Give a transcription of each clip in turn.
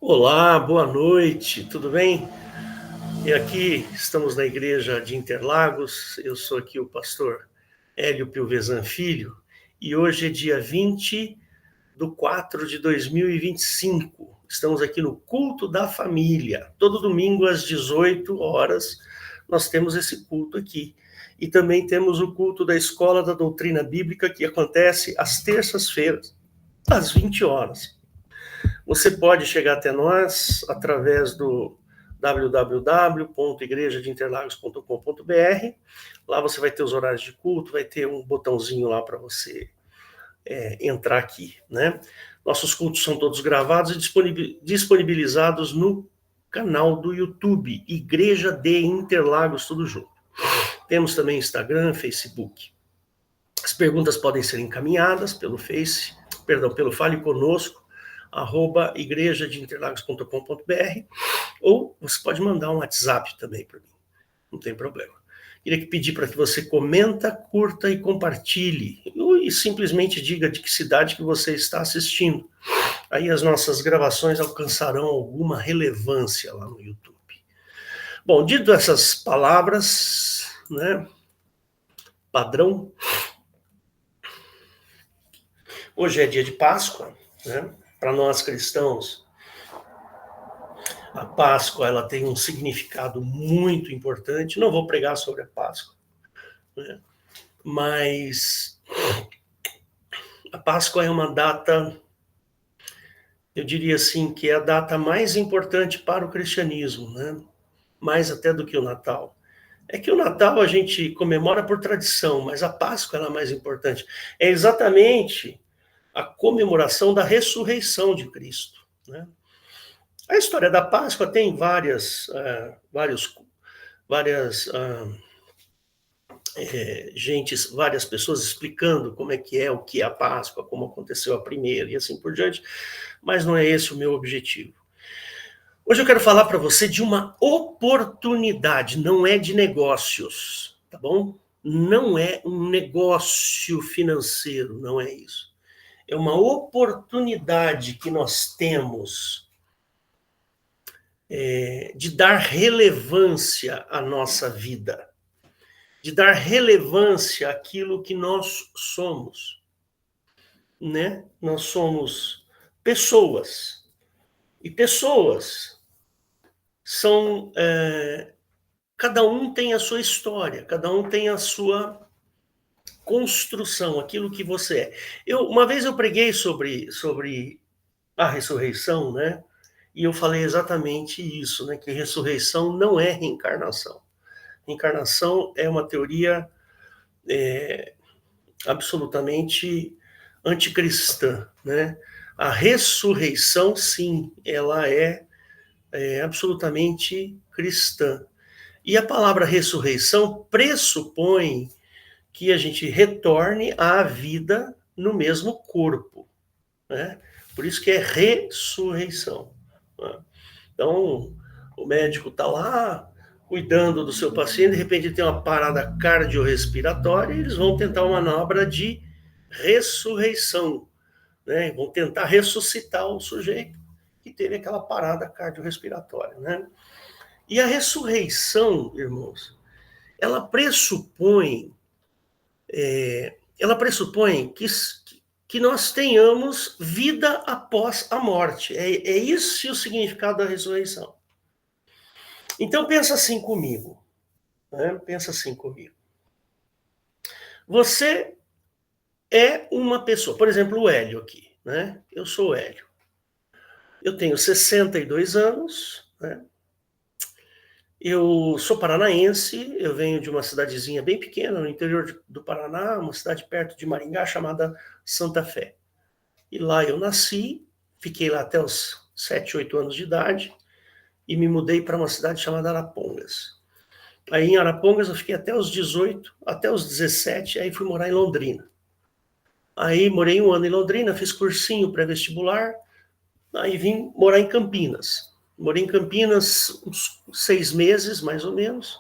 Olá, boa noite, tudo bem? E aqui estamos na igreja de Interlagos, eu sou aqui o pastor Hélio Pilvezan Filho, e hoje é dia 20/4/2025. Estamos aqui no culto da família. Todo domingo às 18 horas nós temos esse culto aqui. E também temos o culto da Escola da Doutrina Bíblica, que acontece às terças-feiras, às 20 horas. Você pode chegar até nós através do www.igrejadeinterlagos.com.br. Lá você vai ter os horários de culto, vai ter um botãozinho lá para você entrar aqui, né? Nossos cultos são todos gravados e disponibilizados no canal do YouTube, Igreja de Interlagos, tudo junto. Temos também Instagram, Facebook. As perguntas podem ser encaminhadas pelo pelo Fale Conosco, @igrejadeinterlagos.com.br, ou você pode mandar um WhatsApp também para mim, não tem problema. Queria pedir para que você comenta, curta e compartilhe, e simplesmente diga de que cidade que você está assistindo. Aí as nossas gravações alcançarão alguma relevância lá no YouTube. Bom, dito essas palavras, né, padrão, hoje é dia de Páscoa, né? Para nós cristãos, a Páscoa ela tem um significado muito importante. Não vou pregar sobre a Páscoa, né? Mas a Páscoa é uma data, eu diria assim, que é a data mais importante para o cristianismo, né? Mais até do que o Natal. É que o Natal a gente comemora por tradição, mas a Páscoa ela é mais importante. É exatamente a comemoração da ressurreição de Cristo, né? A história da Páscoa tem várias várias pessoas explicando como é que é, o que é a Páscoa, como aconteceu a primeira e assim por diante, mas não é esse o meu objetivo. Hoje eu quero falar para você de uma oportunidade, não é de negócios, tá bom? Não é um negócio financeiro, não é isso. É uma oportunidade que nós temos de dar relevância à nossa vida, de dar relevância àquilo que nós somos, né? Nós somos pessoas, e pessoas são, cada um tem a sua história, cada um tem a sua construção, aquilo que você é. Uma vez eu preguei sobre a ressurreição, né? E eu falei exatamente isso, né? Que ressurreição não é reencarnação. Reencarnação é uma teoria absolutamente anticristã, né? A ressurreição, sim, ela é absolutamente cristã. E a palavra ressurreição pressupõe que a gente retorne à vida no mesmo corpo, né? Por isso que é ressurreição, né? Então, o médico está lá cuidando do seu paciente, de repente tem uma parada cardiorrespiratória, e eles vão tentar uma manobra de ressurreição, né? Vão tentar ressuscitar o sujeito que teve aquela parada cardiorrespiratória, né? E a ressurreição, irmãos, ela pressupõe, que nós tenhamos vida após a morte. É esse o significado da ressurreição. Então pensa assim comigo, né? Pensa assim comigo. Você é uma pessoa, por exemplo, o Hélio aqui, né? Eu sou o Hélio. Eu tenho 62 anos, né? Eu sou paranaense, eu venho de uma cidadezinha bem pequena no interior do Paraná, uma cidade perto de Maringá chamada Santa Fé. E lá eu nasci, fiquei lá até os 7, 8 anos de idade e me mudei para uma cidade chamada Arapongas. Aí em Arapongas eu fiquei até os 18, até os 17, aí fui morar em Londrina. Aí morei 1 ano em Londrina, fiz cursinho pré-vestibular, aí vim morar em Campinas. Morei em Campinas uns 6 meses, mais ou menos.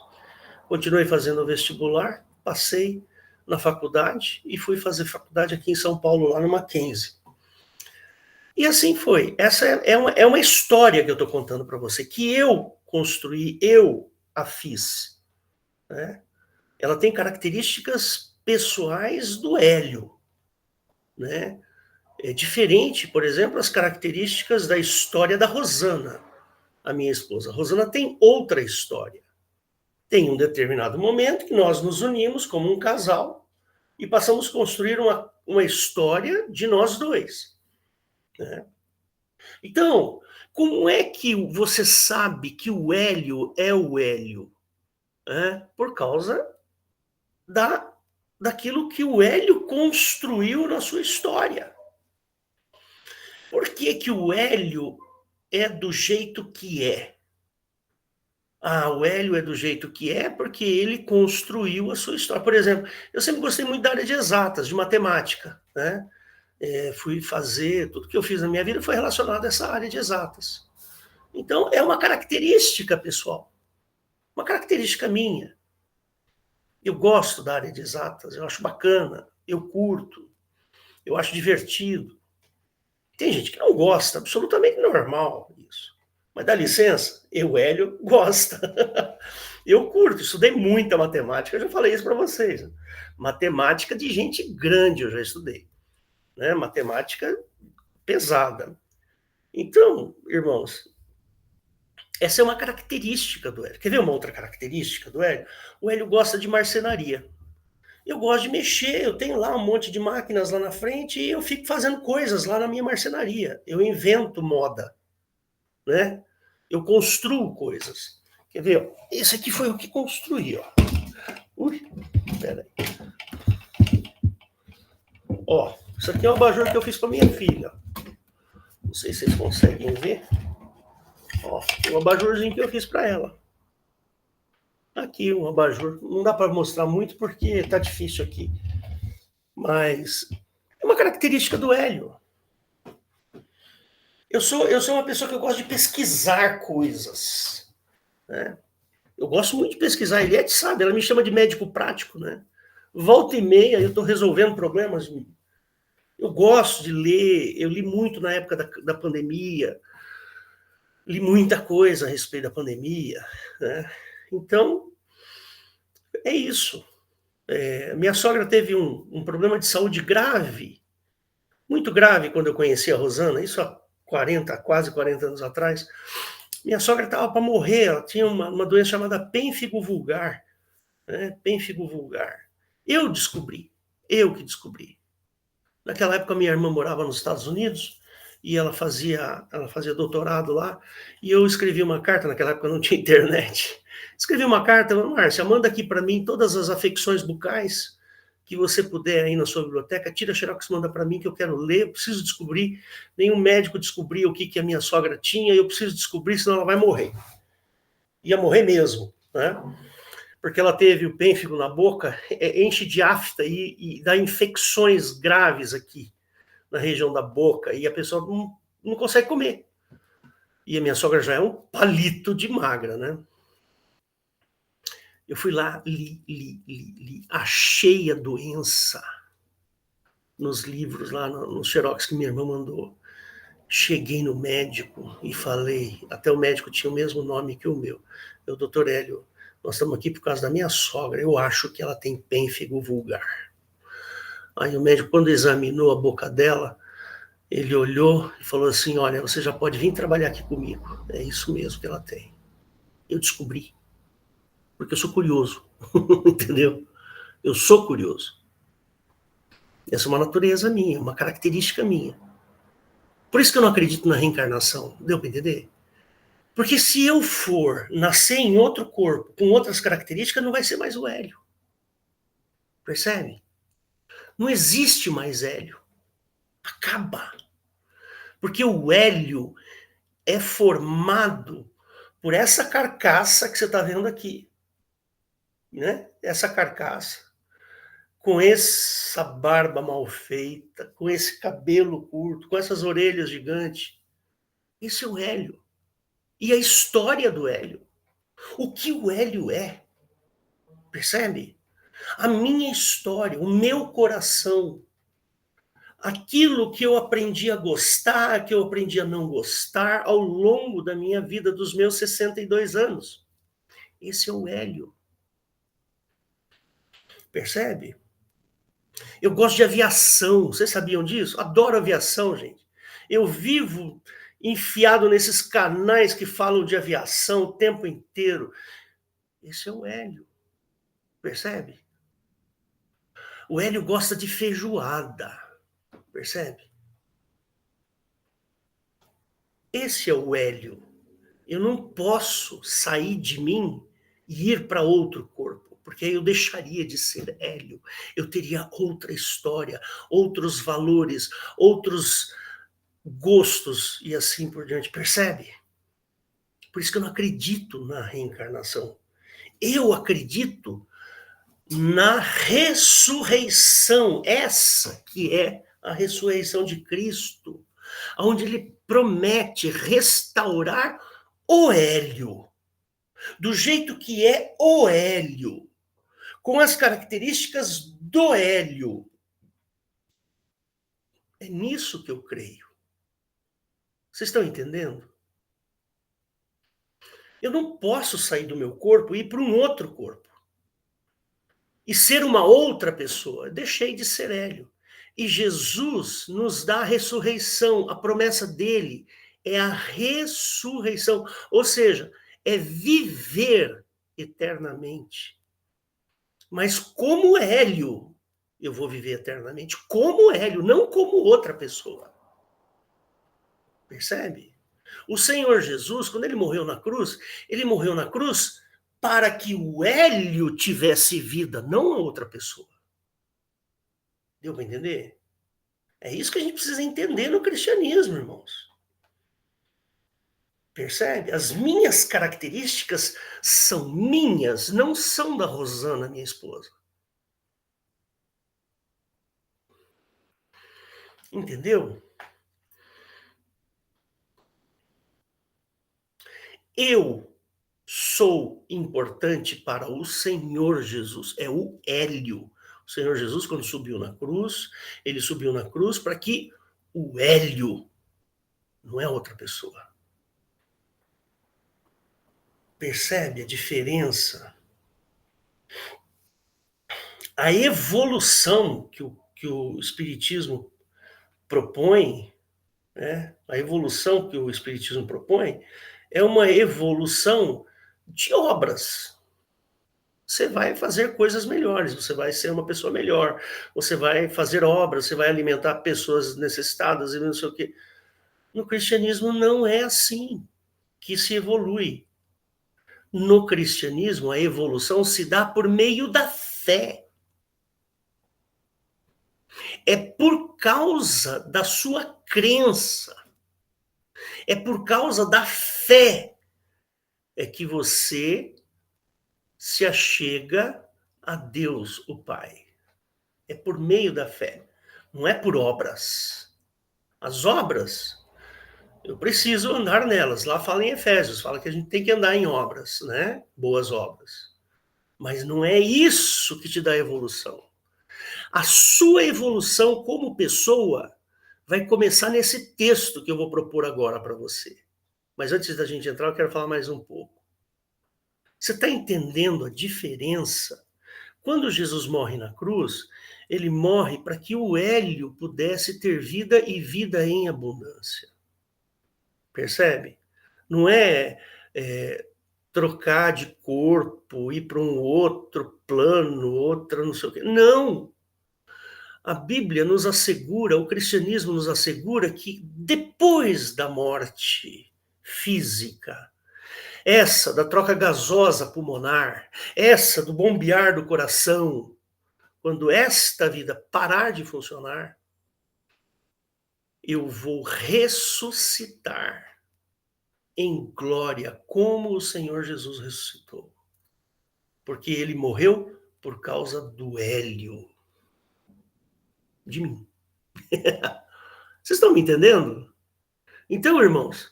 Continuei fazendo o vestibular, passei na faculdade e fui fazer faculdade aqui em São Paulo, lá no Mackenzie. E assim foi. Essa é uma história que eu estou contando para você, que eu construí, eu a fiz, né. Ela tem características pessoais do Hélio, né. É diferente, por exemplo, as características da história da Rosana, a minha esposa. A Rosana tem outra história. Tem um determinado momento que nós nos unimos como um casal e passamos a construir uma história de nós dois, né. Então, como é que você sabe que o Hélio é o Hélio? Por causa da daquilo que o Hélio construiu na sua história. Por que que o Hélio é do jeito que é? O Hélio é do jeito que é porque ele construiu a sua história. Por exemplo, eu sempre gostei muito da área de exatas, de matemática, né. Fui fazer tudo que eu fiz na minha vida foi relacionado a essa área de exatas. Então é uma característica pessoal, uma característica minha. Eu gosto da área de exatas, eu acho bacana, eu curto, eu acho divertido. Tem gente que não gosta, absolutamente normal isso. Mas dá licença, eu, Hélio, gosta. Eu curto, estudei muita matemática, eu já falei isso para vocês. Matemática de gente grande eu já estudei, né? Matemática pesada. Então, irmãos, essa é uma característica do Hélio. Quer ver uma outra característica do Hélio? O Hélio gosta de marcenaria. Eu gosto de mexer, eu tenho lá um monte de máquinas lá na frente e eu fico fazendo coisas lá na minha marcenaria. Eu invento moda, né? Eu construo coisas. Quer ver? Esse aqui foi o que construí, ó. Ui, peraí. Ó, isso aqui é um abajur que eu fiz para minha filha. Não sei se vocês conseguem ver. Ó, um abajurzinho que eu fiz para ela. Aqui um abajur. Não dá para mostrar muito porque tá difícil aqui. Mas é uma característica do Hélio. Eu sou uma pessoa que eu gosto de pesquisar coisas, né. Eu gosto muito de pesquisar. A Eliette sabe, ela me chama de médico prático, né. Volta e meia eu estou resolvendo problemas. Eu gosto de ler, eu li muito na época da pandemia, li muita coisa a respeito da pandemia, né. Então, é isso. Minha sogra teve um problema de saúde grave, muito grave quando eu conheci a Rosana, isso há 40, quase 40 anos atrás. Minha sogra estava para morrer, ela tinha uma doença chamada pênfigo vulgar, né, pênfigo vulgar. Eu descobri, eu que descobri. Naquela época minha irmã morava nos Estados Unidos e ela fazia doutorado lá, e eu escrevi uma carta, naquela época não tinha internet. Escrevi uma carta: "Márcia, manda aqui para mim todas as afecções bucais que você puder aí na sua biblioteca, tira xerox, manda para mim que eu quero ler, eu preciso descobrir, nenhum médico descobriu o que que a minha sogra tinha, eu preciso descobrir, senão ela vai morrer". Ia morrer mesmo, né? Porque ela teve o pênfigo na boca, enche de afta e dá infecções graves aqui na região da boca e a pessoa não consegue comer. E a minha sogra já é um palito de magra, né? Eu fui lá, li, achei a doença nos livros, lá no xerox que minha irmã mandou. Cheguei no médico e falei, até o médico tinha o mesmo nome que o meu. Eu, doutor Hélio, nós estamos aqui por causa da minha sogra, eu acho que ela tem pênfigo vulgar. Aí o médico, quando examinou a boca dela, ele olhou e falou assim: olha, você já pode vir trabalhar aqui comigo. É isso mesmo que ela tem. Eu descobri, porque eu sou curioso, entendeu? Eu sou curioso. Essa é uma natureza minha, uma característica minha. Por isso que eu não acredito na reencarnação, deu para entender? Porque se eu for nascer em outro corpo, com outras características, não vai ser mais o Hélio. Percebe? Não existe mais Hélio. Acaba. Porque o Hélio é formado por essa carcaça que você está vendo aqui, né? Essa carcaça, com essa barba mal feita, com esse cabelo curto, com essas orelhas gigantes. Esse é o Hélio. E a história do Hélio. O que o Hélio é. Percebe? A minha história, o meu coração, aquilo que eu aprendi a gostar, que eu aprendi a não gostar ao longo da minha vida, dos meus 62 anos. Esse é o Hélio. Percebe? Eu gosto de aviação. Vocês sabiam disso? Adoro aviação, gente. Eu vivo enfiado nesses canais que falam de aviação o tempo inteiro. Esse é o Hélio. Percebe? O Hélio gosta de feijoada. Percebe? Esse é o Hélio. Eu não posso sair de mim e ir para outro corpo, porque aí eu deixaria de ser Hélio. Eu teria outra história, outros valores, outros gostos e assim por diante. Percebe? Por isso que eu não acredito na reencarnação. Eu acredito na ressurreição, essa que é a ressurreição de Cristo, onde ele promete restaurar o Hélio, do jeito que é o Hélio, com as características do Hélio. É nisso que eu creio. Vocês estão entendendo? Eu não posso sair do meu corpo e ir para um outro corpo. E ser uma outra pessoa. Deixei de ser Hélio. E Jesus nos dá a ressurreição. A promessa dele é a ressurreição. Ou seja, é viver eternamente. Mas como Hélio, eu vou viver eternamente. Como Hélio, não como outra pessoa. Percebe? O Senhor Jesus, quando ele morreu na cruz para que o Hélio tivesse vida, não a outra pessoa. Deu para entender? É isso que a gente precisa entender no cristianismo, irmãos. Percebe? As minhas características são minhas, não são da Rosana, minha esposa. Entendeu? Eu sou importante para o Senhor Jesus. É o Hélio. O Senhor Jesus, quando subiu na cruz, ele subiu na cruz para que o Hélio, não é outra pessoa. Percebe a diferença? A evolução que o Espiritismo propõe, né? A evolução que o Espiritismo propõe é uma evolução de obras. Você vai fazer coisas melhores, você vai ser uma pessoa melhor, você vai fazer obras, você vai alimentar pessoas necessitadas e não sei o quê. No cristianismo não é assim que se evolui. No cristianismo, a evolução se dá por meio da fé. É por causa da sua crença. É por causa da fé é que você se achega a Deus, o Pai. É por meio da fé. Não é por obras. As obras, eu preciso andar nelas. Lá fala em Efésios, fala que a gente tem que andar em obras, né? Boas obras. Mas não é isso que te dá evolução. A sua evolução como pessoa vai começar nesse texto que eu vou propor agora para você. Mas antes da gente entrar, eu quero falar mais um pouco. Você está entendendo a diferença? Quando Jesus morre na cruz, ele morre para que o Hélio pudesse ter vida e vida em abundância. Percebe? Não é, trocar de corpo, ir para um outro plano, outra não sei o quê. Não! A Bíblia nos assegura, o cristianismo nos assegura que depois da morte física, essa da troca gasosa pulmonar, essa do bombear do coração, quando esta vida parar de funcionar, eu vou ressuscitar em glória, como o Senhor Jesus ressuscitou. Porque ele morreu por causa do Hélio. De mim. Vocês estão me entendendo? Então, irmãos,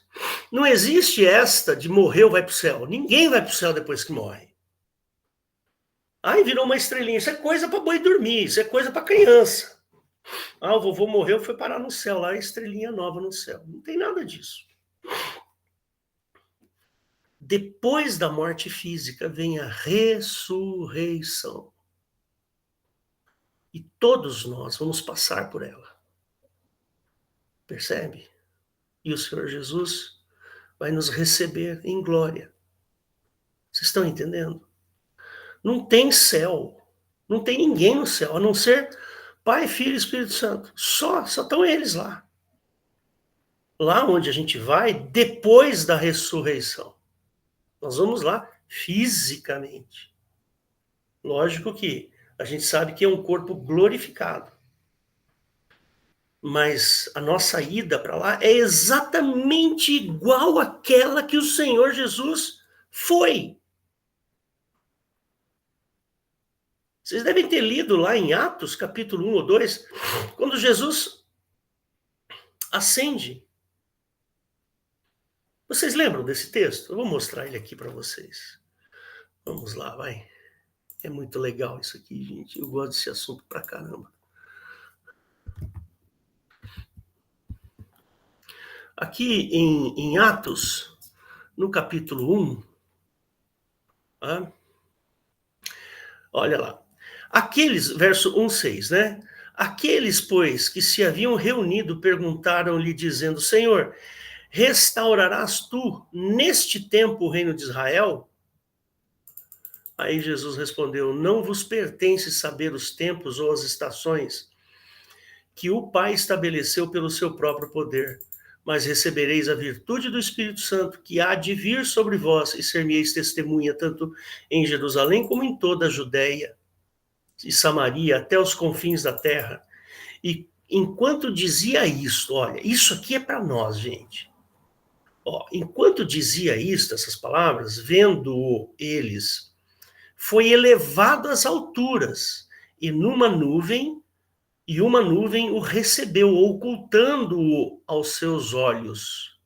não existe esta de morreu, vai para o céu. Ninguém vai para o céu depois que morre. Aí virou uma estrelinha. Isso é coisa para boi dormir, isso é coisa para criança. Ah, o vovô morreu, foi parar no céu, lá estrelinha nova no céu. Não tem nada disso. Depois da morte física vem a ressurreição. E todos nós vamos passar por ela. Percebe? E o Senhor Jesus vai nos receber em glória. Vocês estão entendendo? Não tem céu. Não tem ninguém no céu, a não ser Pai, Filho e Espírito Santo. Só estão eles lá. Lá onde a gente vai depois da ressurreição. Nós vamos lá fisicamente. Lógico que a gente sabe que é um corpo glorificado. Mas a nossa ida para lá é exatamente igual àquela que o Senhor Jesus foi. Vocês devem ter lido lá em Atos, capítulo 1 ou 2, quando Jesus ascende. Vocês lembram desse texto? Eu vou mostrar ele aqui para vocês. Vamos lá, vai. É muito legal isso aqui, gente. Eu gosto desse assunto pra caramba. Aqui em Atos, no capítulo 1, tá? Olha lá. Aqueles, verso 1:6, né? Aqueles, pois, que se haviam reunido, perguntaram-lhe, dizendo: Senhor, restaurarás tu neste tempo o reino de Israel? Aí Jesus respondeu: Não vos pertence saber os tempos ou as estações que o Pai estabeleceu pelo seu próprio poder, mas recebereis a virtude do Espírito Santo, que há de vir sobre vós, e ser-me-eis testemunha tanto em Jerusalém como em toda a Judéia e Samaria, até os confins da terra. E enquanto dizia isto, olha, isso aqui é para nós, gente. Ó, enquanto dizia isto, essas palavras, vendo-o eles, foi elevado às alturas, e uma nuvem o recebeu, ocultando-o aos seus olhos.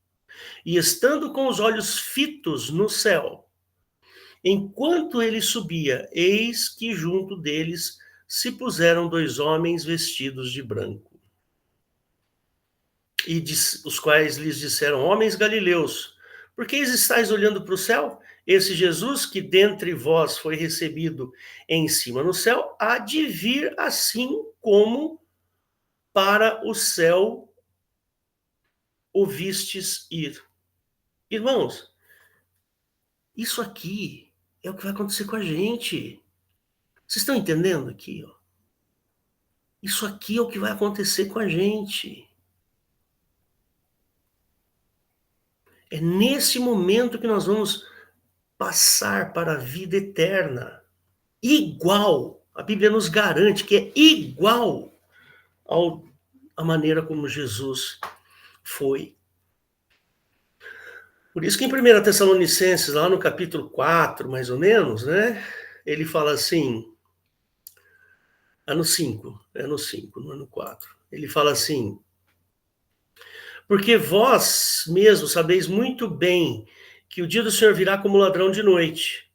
E estando com os olhos fitos no céu, enquanto ele subia, eis que junto deles se puseram dois homens vestidos de branco. E os quais lhes disseram: Homens galileus, por que estáis olhando para o céu? Esse Jesus que dentre vós foi recebido em cima no céu, há de vir assim como para o céu o vistes ir. Irmãos, isso aqui é o que vai acontecer com a gente. Vocês estão entendendo aqui? Ó? Isso aqui é o que vai acontecer com a gente. É nesse momento que nós vamos passar para a vida eterna. Igual, a Bíblia nos garante que é igual à maneira como Jesus foi. Por isso que em 1 Tessalonicenses, lá no capítulo 4, mais ou menos, né? Ele fala assim, no 5, no 5, não é no 4. Ele fala assim: porque vós mesmos sabeis muito bem que o dia do Senhor virá como ladrão de noite,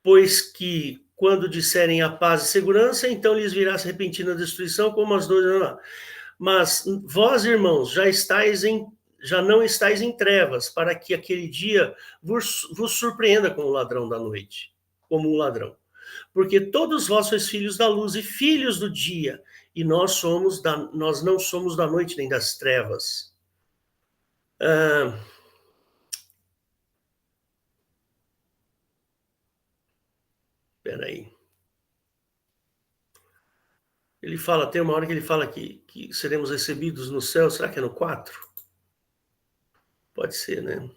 pois que quando disserem a paz e segurança, então lhes virá repentina destruição como as dores. Mas vós, irmãos, já não estáis em trevas, para que aquele dia vos surpreenda como ladrão da noite, como um ladrão. Porque todos vós sois filhos da luz e filhos do dia, e nós não somos da noite nem das trevas. Espera aí. Ele fala, tem uma hora que ele fala que seremos recebidos no céu, será que é no 4? Pode ser, né?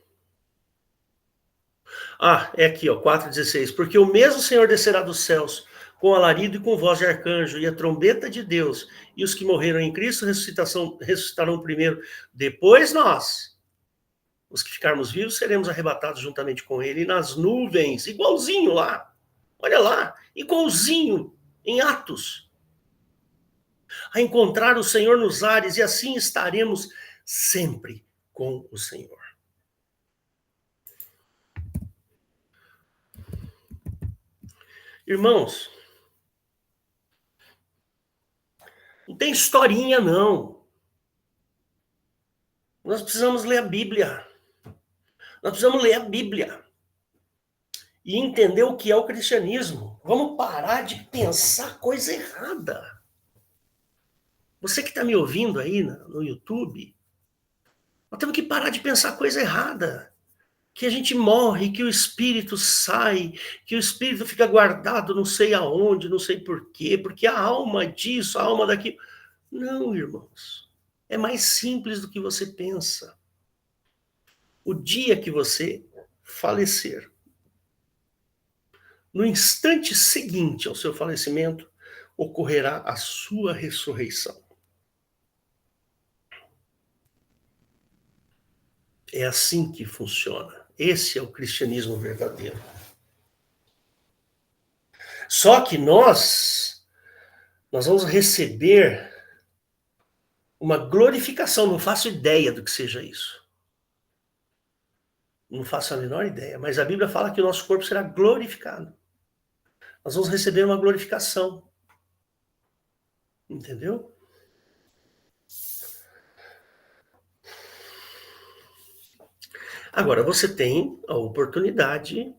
É aqui, ó, 4:16. Porque o mesmo Senhor descerá dos céus com alarido e com voz de arcanjo e a trombeta de Deus, e os que morreram em Cristo ressuscitarão primeiro. Depois nós, os que ficarmos vivos, seremos arrebatados juntamente com ele nas nuvens, igualzinho lá. Olha lá, igualzinho em Atos. A encontrar o Senhor nos ares, e assim estaremos sempre com o Senhor. Irmãos, Não tem historinha, não. Nós precisamos ler a Bíblia. Nós precisamos ler a Bíblia e entender o que é o cristianismo. Vamos parar de pensar coisa errada. Você que está me ouvindo aí no YouTube, nós temos que parar de pensar coisa errada. Que a gente morre, que o espírito sai, que o espírito fica guardado não sei aonde, não sei por quê, porque a alma disso, a alma daquilo. Não, irmãos. É mais simples do que você pensa. O dia que você falecer, no instante seguinte ao seu falecimento, ocorrerá a sua ressurreição. É assim que funciona. Esse é o cristianismo verdadeiro. Só que nós vamos receber uma glorificação. Não faço ideia do que seja isso. Não faço a menor ideia. Mas a Bíblia fala que o nosso corpo será glorificado. Nós vamos receber uma glorificação. Entendeu? Agora, você tem a oportunidade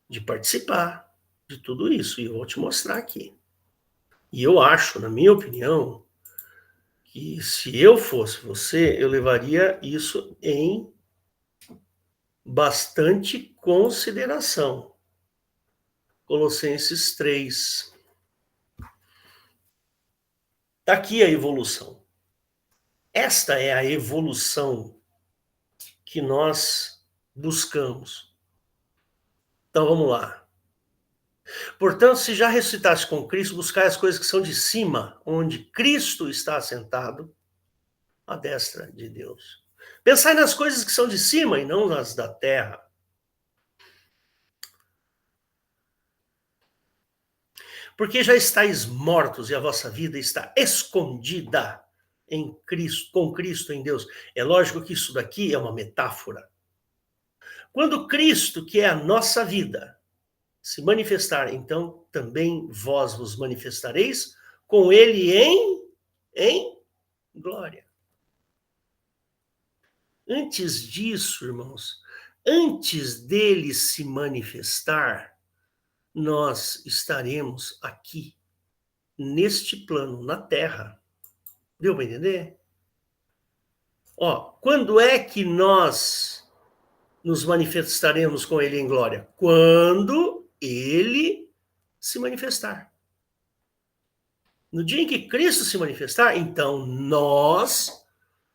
de participar de tudo isso. E eu vou te mostrar aqui. E eu acho, na minha opinião, que se eu fosse você, eu levaria isso em bastante consideração. Colossenses 3. Está aqui a evolução. Esta é a evolução que nós buscamos. Então vamos lá. Portanto, se já ressuscitaste com Cristo, buscai as coisas que são de cima, onde Cristo está assentado à destra de Deus. Pensai nas coisas que são de cima e não nas da terra. Porque já estáis mortos e a vossa vida está escondida em Cristo, com Cristo em Deus. É lógico que isso daqui é uma metáfora. Quando Cristo, que é a nossa vida, se manifestar, então também vós vos manifestareis com ele em glória. Antes disso, irmãos, antes dele se manifestar, nós estaremos aqui, neste plano, na Terra. Deu para entender? Ó, quando é que nós nos manifestaremos com ele em glória? Quando ele se manifestar. No dia em que Cristo se manifestar, então nós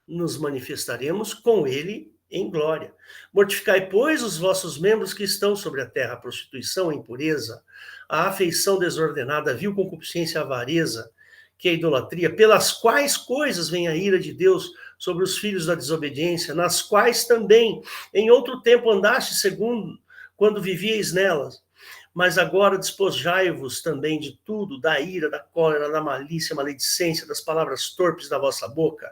nos manifestaremos com ele em glória. Mortificai, pois, os vossos membros que estão sobre a terra, a prostituição, a impureza, a afeição desordenada, a vil concupiscência, a avareza, que é a idolatria, pelas quais coisas vem a ira de Deus sobre os filhos da desobediência, nas quais também em outro tempo andaste segundo, quando vivieis nelas. Mas agora despojai-vos também de tudo, da ira, da cólera, da malícia, maledicência, das palavras torpes da vossa boca.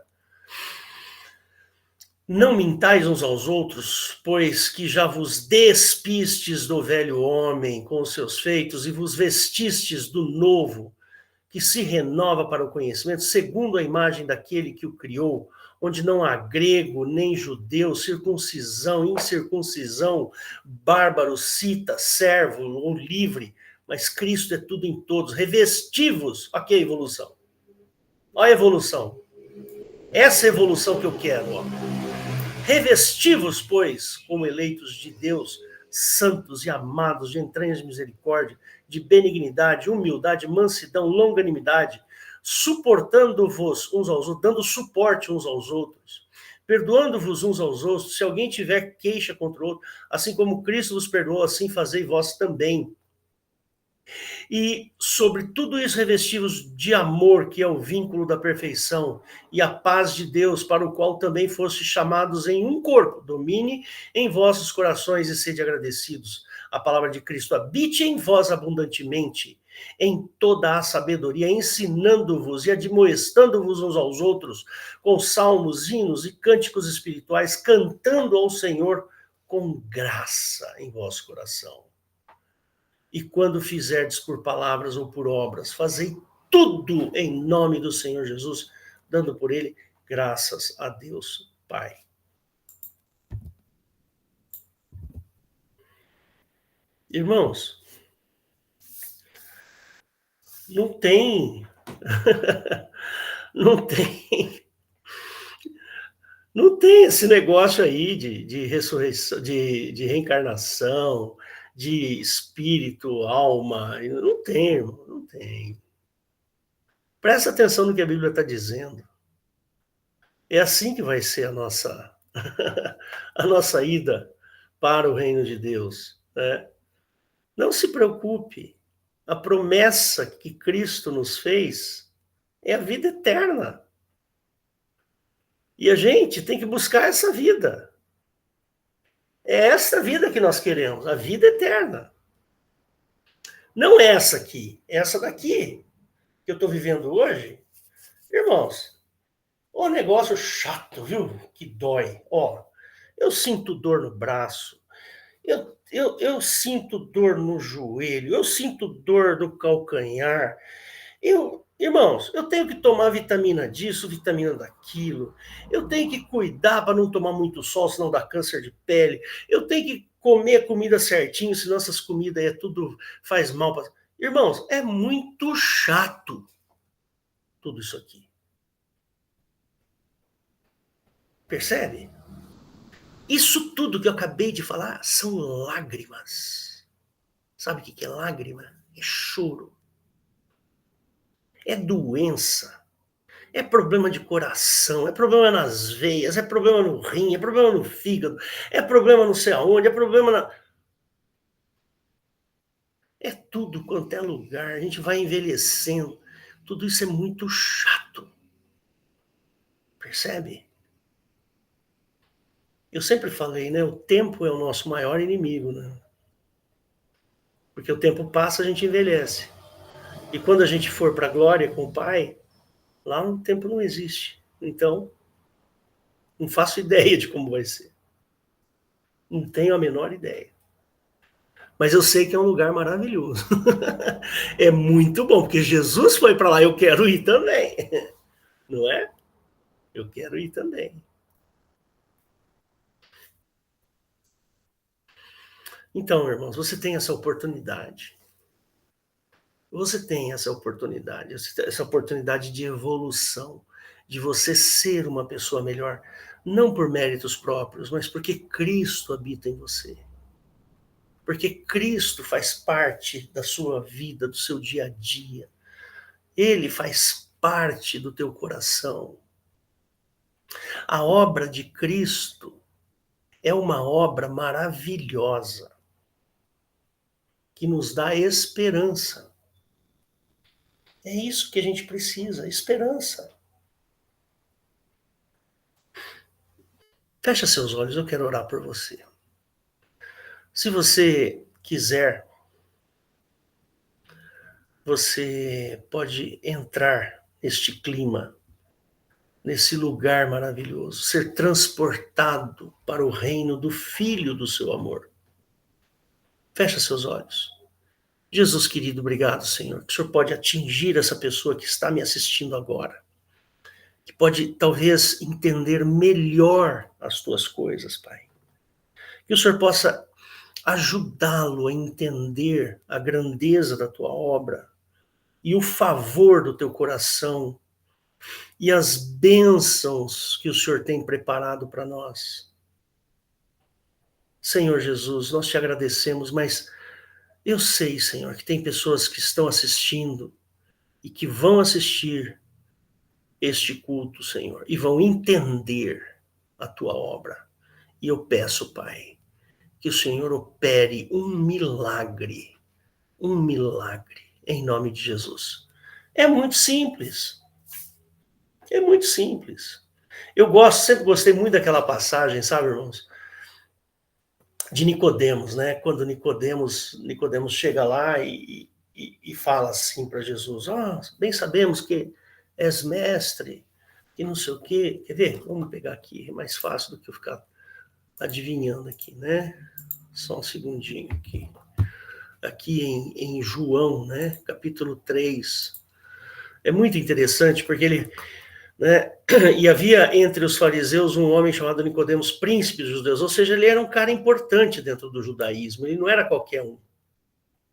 Não mintais uns aos outros, pois que já vos despistes do velho homem com os seus feitos e vos vestistes do novo, que se renova para o conhecimento, segundo a imagem daquele que o criou, onde não há grego, nem judeu, circuncisão, incircuncisão, bárbaro, cita, servo ou livre, mas Cristo é tudo em todos. Revestivos, ok, evolução. Olha a evolução. Essa é a evolução que eu quero, ó. Revestivos, pois, como eleitos de Deus, santos e amados, de entranhas de misericórdia, de benignidade, humildade, mansidão, longanimidade, suportando-vos uns aos outros, dando suporte uns aos outros, perdoando-vos uns aos outros, se alguém tiver queixa contra o outro, assim como Cristo vos perdoou, assim fazei vós também. E sobre tudo isso revestivos de amor, que é o vínculo da perfeição, e a paz de Deus, para o qual também foste chamados em um corpo, domine em vossos corações e sede agradecidos. A palavra de Cristo habite em vós abundantemente, em toda a sabedoria, ensinando-vos e admoestando-vos uns aos outros, com salmos, hinos e cânticos espirituais, cantando ao Senhor com graça em vosso coração. E quando fizerdes por palavras ou por obras, fazei tudo em nome do Senhor Jesus, dando por ele graças a Deus Pai. Irmãos, não tem, não tem, não tem esse negócio aí de ressurreição, de reencarnação, de espírito, alma. Não tem, irmão, não tem. Presta atenção no que a Bíblia está dizendo. É assim que vai ser a nossa, a nossa ida para o reino de Deus, né? Não se preocupe. A promessa que Cristo nos fez é a vida eterna. E a gente tem que buscar essa vida. É essa vida que nós queremos, a vida eterna. Não essa aqui, essa daqui que eu estou vivendo hoje. Irmãos, o negócio chato, viu? Que dói. Ó, eu sinto dor no braço, eu sinto dor no joelho, eu sinto dor no calcanhar. Irmãos, eu tenho que tomar vitamina disso, vitamina daquilo. Eu tenho que cuidar para não tomar muito sol, senão dá câncer de pele. Eu tenho que comer a comida certinho, senão essas comidas aí tudo faz mal. Irmãos, é muito chato tudo isso aqui. Percebe? Isso tudo que eu acabei de falar são lágrimas. Sabe o que é lágrima? É choro. É doença. É problema de coração, é problema nas veias, é problema no rim, é problema no fígado, é problema não sei aonde, é problema na... É tudo quanto é lugar, a gente vai envelhecendo. Tudo isso é muito chato. Percebe? Eu sempre falei, né? O tempo é o nosso maior inimigo, né? Porque o tempo passa, a gente envelhece. E quando a gente for para a glória com o Pai, lá o tempo não existe. Então, não faço ideia de como vai ser. Não tenho a menor ideia. Mas eu sei que é um lugar maravilhoso. É muito bom, porque Jesus foi para lá, eu quero ir também. Não é? Eu quero ir também. Então, irmãos, você tem essa oportunidade. Você tem essa oportunidade de evolução, de você ser uma pessoa melhor, não por méritos próprios, mas porque Cristo habita em você. Porque Cristo faz parte da sua vida, do seu dia a dia. Ele faz parte do teu coração. A obra de Cristo é uma obra maravilhosa que nos dá esperança. É isso que a gente precisa, esperança. Fecha seus olhos, eu quero orar por você. Se você quiser, você pode entrar neste clima, nesse lugar maravilhoso, ser transportado para o reino do Filho do seu amor. Fecha seus olhos. Jesus querido, obrigado, Senhor, que o Senhor pode atingir essa pessoa que está me assistindo agora, que pode talvez entender melhor as tuas coisas, Pai. Que o Senhor possa ajudá-lo a entender a grandeza da tua obra e o favor do teu coração e as bênçãos que o Senhor tem preparado para nós. Senhor Jesus, nós te agradecemos, mas eu sei, Senhor, que tem pessoas que estão assistindo e que vão assistir este culto, Senhor, e vão entender a tua obra. E eu peço, Pai, que o Senhor opere um milagre, em nome de Jesus. É muito simples. É muito simples. Sempre gostei muito daquela passagem, sabe, irmãos? De Nicodemos, né? Quando Nicodemos chega lá e fala assim para Jesus: bem sabemos que és mestre, que não sei o quê. Quer ver? Vamos pegar aqui, é mais fácil do que eu ficar adivinhando aqui, né? Só um segundinho aqui. Aqui em João, né? Capítulo 3. É muito interessante, porque ele, né, e havia entre os fariseus um homem chamado Nicodemos, príncipe dos judeus, ou seja, ele era um cara importante dentro do judaísmo, ele não era qualquer um.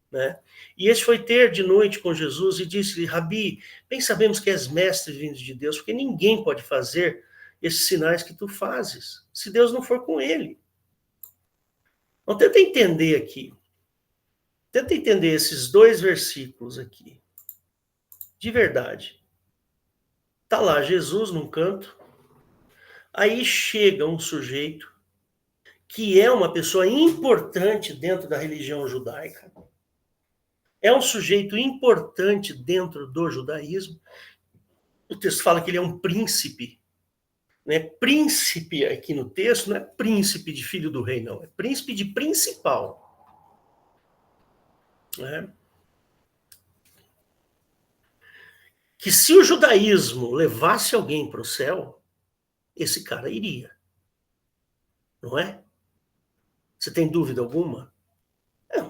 Né? E este foi ter de noite com Jesus e disse-lhe: Rabi, bem sabemos que és mestre vindo de Deus, porque ninguém pode fazer esses sinais que tu fazes, se Deus não for com ele. Então tenta entender aqui, tenta entender esses 2 versículos aqui, de verdade. Tá lá Jesus num canto, aí chega um sujeito que é uma pessoa importante dentro da religião judaica, é um sujeito importante dentro do judaísmo. O texto fala que ele é um príncipe, né? Príncipe aqui no texto não é príncipe de filho do rei, não, é príncipe de principal. Né? Que se o judaísmo levasse alguém para o céu, esse cara iria. Não é? Você tem dúvida alguma?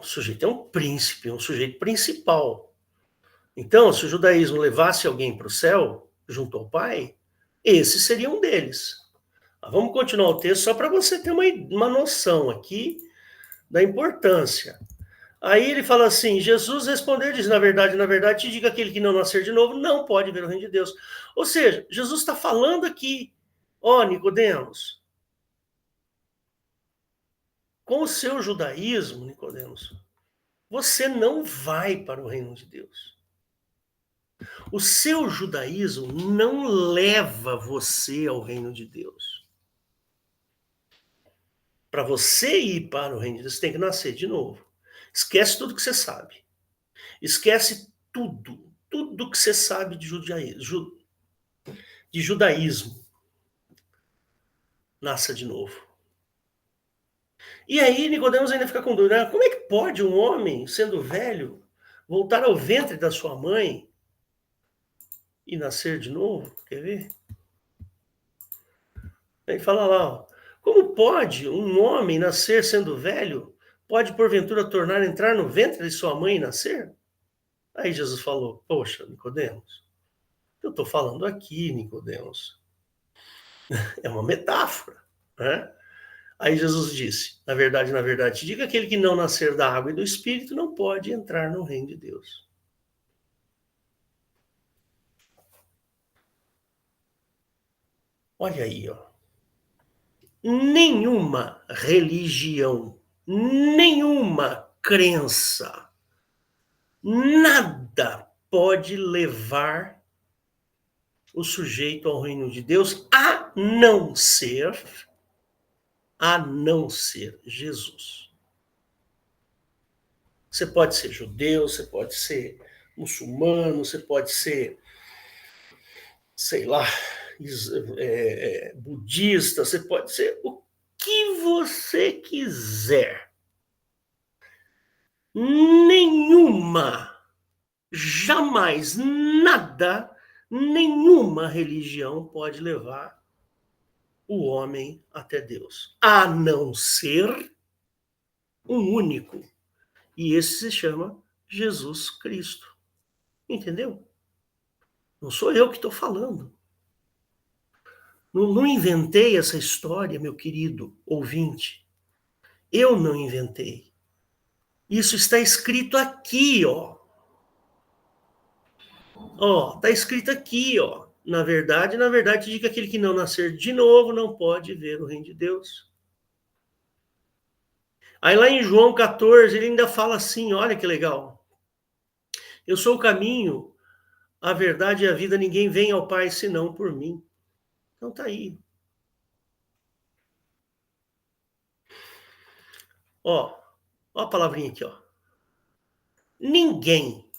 O sujeito é um príncipe, um sujeito principal. Então, se o judaísmo levasse alguém para o céu, junto ao Pai, esse seria um deles. Vamos continuar o texto só para você ter uma noção aqui da importância. Aí ele fala assim, Jesus respondeu e diz, na verdade, te digo, aquele que não nascer de novo não pode ver o reino de Deus. Ou seja, Jesus está falando aqui, ó, Nicodemos, com o seu judaísmo, Nicodemos, você não vai para o reino de Deus. O seu judaísmo não leva você ao reino de Deus. Para você ir para o reino de Deus, você tem que nascer de novo. Esquece tudo que você sabe. Esquece tudo que você sabe de judaísmo. Nasça de novo. E aí Nicodemos ainda fica com dúvida, como é que pode um homem, sendo velho, voltar ao ventre da sua mãe e nascer de novo? Quer ver? Aí fala lá, ó, como pode um homem nascer sendo velho? Pode porventura entrar no ventre de sua mãe e nascer? Aí Jesus falou, poxa, Nicodemos, eu estou falando aqui, Nicodemos, é uma metáfora, né? Aí Jesus disse, na verdade, diga aquele que não nascer da água e do Espírito não pode entrar no reino de Deus. Olha aí, ó. Nenhuma religião, nenhuma crença, nada pode levar o sujeito ao reino de Deus a não ser Jesus. Você pode ser judeu, você pode ser muçulmano, você pode ser, sei lá, budista, você pode ser o que você quiser. Nenhuma, jamais, nada, nenhuma religião pode levar o homem até Deus, a não ser um único. E esse se chama Jesus Cristo. Entendeu? Não sou eu que estou falando. Não inventei essa história, meu querido ouvinte. Eu não inventei. Isso está escrito aqui, ó. Ó, está escrito aqui, ó. Na verdade, diz que aquele que não nascer de novo não pode ver o reino de Deus. Aí lá em João 14, ele ainda fala assim, olha que legal. Eu sou o caminho, a verdade e a vida, ninguém vem ao Pai senão por mim. Então tá aí. Ó a palavrinha aqui, ó. Ninguém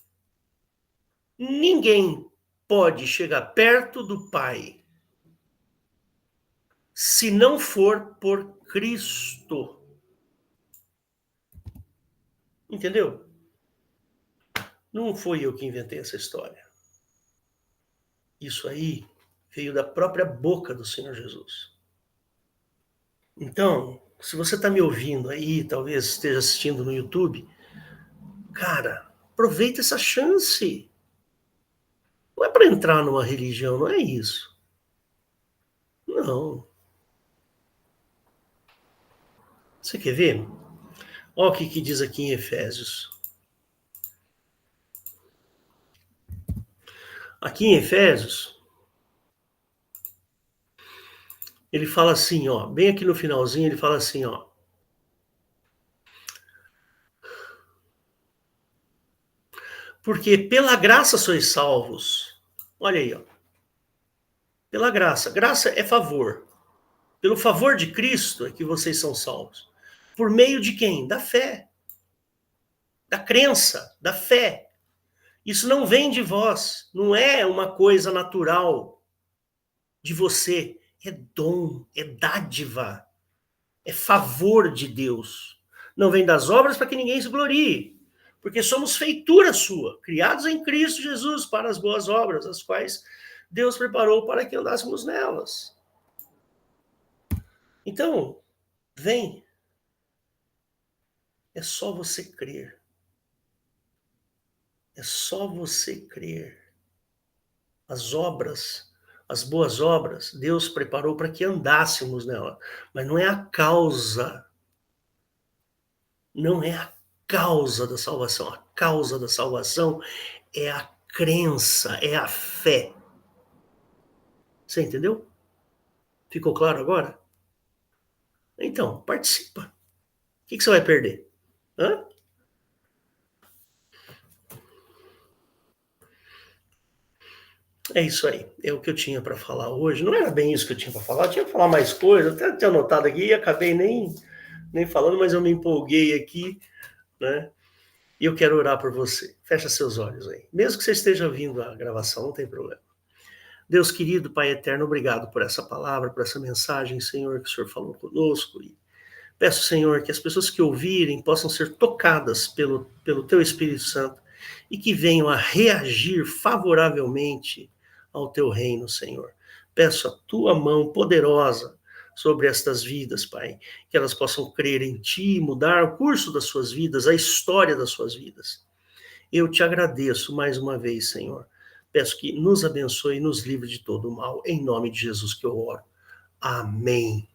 pode chegar perto do Pai se não for por Cristo. Entendeu? Não foi eu que inventei essa história. Isso aí veio da própria boca do Senhor Jesus. Então, se você está me ouvindo aí, talvez esteja assistindo no YouTube, cara, aproveita essa chance. Não é para entrar numa religião, não é isso. Não. Você quer ver? Olha o que diz aqui em Efésios. Aqui em Efésios, ele fala assim, ó, bem aqui no finalzinho, ele fala assim, ó. Porque pela graça sois salvos. Olha aí, ó. Pela graça. Graça é favor. Pelo favor de Cristo é que vocês são salvos. Por meio de quem? Da fé. Da crença, da fé. Isso não vem de vós, não é uma coisa natural de você, é dom, é dádiva, é favor de Deus. Não vem das obras para que ninguém se glorie, porque somos feitura sua, criados em Cristo Jesus para as boas obras, as quais Deus preparou para que andássemos nelas. Então, vem. É só você crer. É só você crer. As obras, as boas obras, Deus preparou para que andássemos nela. Mas não é a causa. Não é a causa da salvação. A causa da salvação é a crença, é a fé. Você entendeu? Ficou claro agora? Então, participa. O que você vai perder? Hã? É isso aí. É o que eu tinha para falar hoje. Não era bem isso que eu tinha para falar. Eu tinha que falar mais coisas. Até tinha anotado aqui e acabei nem falando, mas eu me empolguei aqui, né? E eu quero orar por você. Fecha seus olhos aí. Mesmo que você esteja ouvindo a gravação, não tem problema. Deus querido, Pai eterno, obrigado por essa palavra, por essa mensagem, Senhor, que o Senhor falou conosco. E peço, Senhor, que as pessoas que ouvirem possam ser tocadas pelo Teu Espírito Santo e que venham a reagir favoravelmente ao Teu reino, Senhor. Peço a Tua mão poderosa sobre estas vidas, Pai, que elas possam crer em Ti, mudar o curso das suas vidas, a história das suas vidas. Eu te agradeço mais uma vez, Senhor. Peço que nos abençoe e nos livre de todo o mal. Em nome de Jesus que eu oro. Amém.